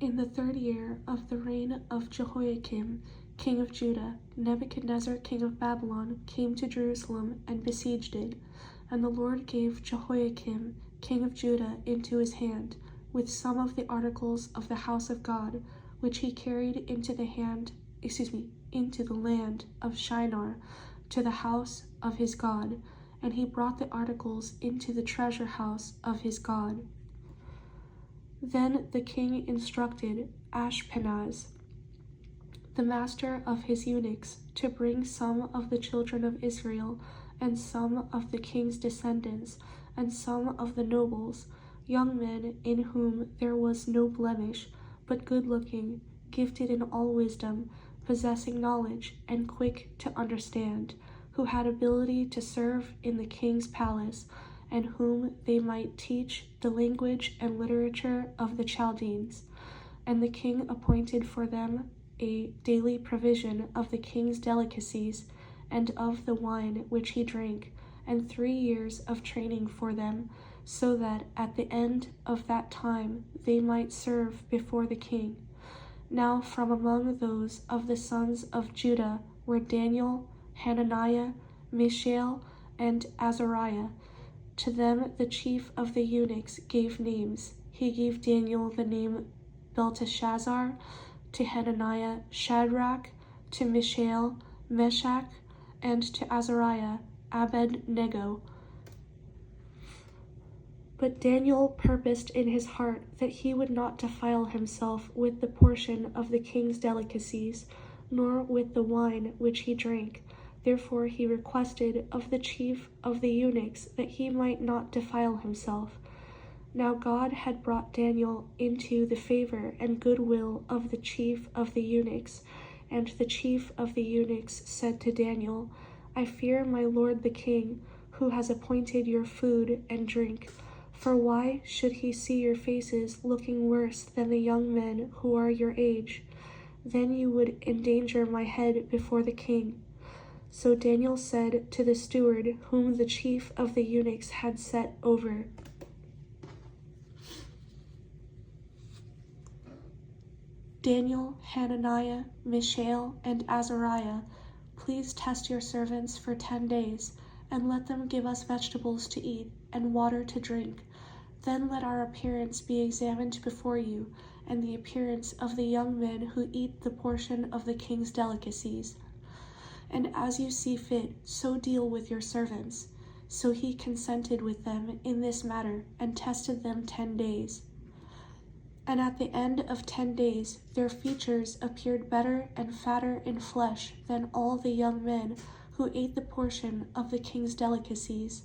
In the 3rd year of the reign of Jehoiakim, king of Judah, Nebuchadnezzar, king of Babylon, came to Jerusalem and besieged it. And the Lord gave Jehoiakim, king of Judah, into his hand, with some of the articles of the house of God, which he carried into the land of Shinar, to the house of his God. And he brought the articles into the treasure house of his God. Then the king instructed Ashpenaz, the master of his eunuchs, to bring some of the children of Israel, and some of the king's descendants, and some of the nobles, young men in whom there was no blemish, but good-looking, gifted in all wisdom, possessing knowledge, and quick to understand, who had ability to serve in the king's palace, and whom they might teach the language and literature of the Chaldeans. And the king appointed for them a daily provision of the king's delicacies, and of the wine which he drank, and 3 years of training for them, so that at the end of that time they might serve before the king. Now from among those of the sons of Judah were Daniel, Hananiah, Mishael, and Azariah. To them the chief of the eunuchs gave names. He gave Daniel the name Belteshazzar, to Hananiah Shadrach, to Mishael Meshach, and to Azariah Abednego. But Daniel purposed in his heart that he would not defile himself with the portion of the king's delicacies, nor with the wine which he drank. Therefore he requested of the chief of the eunuchs that he might not defile himself. Now God had brought Daniel into the favor and goodwill of the chief of the eunuchs, and the chief of the eunuchs said to Daniel, I fear my lord the king, who has appointed your food and drink. For why should he see your faces looking worse than the young men who are your age? Then you would endanger my head before the king. So Daniel said to the steward whom the chief of the eunuchs had set over, Daniel, Hananiah, Mishael, and Azariah, please test your servants for 10 days, and let them give us vegetables to eat and water to drink. Then let our appearance be examined before you, and the appearance of the young men who eat the portion of the king's delicacies. And as you see fit, so deal with your servants. So he consented with them in this matter, and tested them 10 days. And at the end of 10 days, their features appeared better and fatter in flesh than all the young men who ate the portion of the king's delicacies.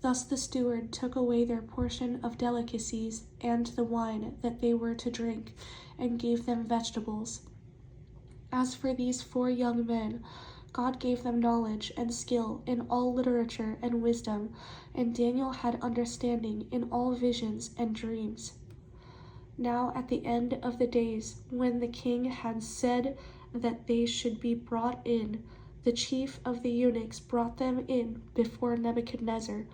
Thus the steward took away their portion of delicacies and the wine that they were to drink, and gave them vegetables. As for these 4 young men, God gave them knowledge and skill in all literature and wisdom, and Daniel had understanding in all visions and dreams. Now at the end of the days, when the king had said that they should be brought in, the chief of the eunuchs brought them in before Nebuchadnezzar.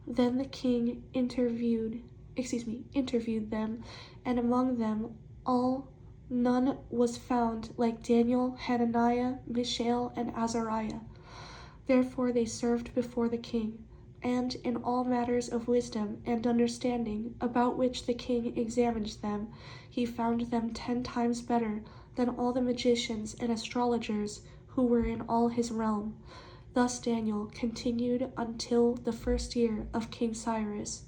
Then the king interviewed them, and among them all none was found like Daniel, Hananiah, Mishael, and Azariah. Therefore they served before the king, and in all matters of wisdom and understanding, about which the king examined them, he found them 10 times better than all the magicians and astrologers who were in all his realm. Thus Daniel continued until the 1st year of King Cyrus.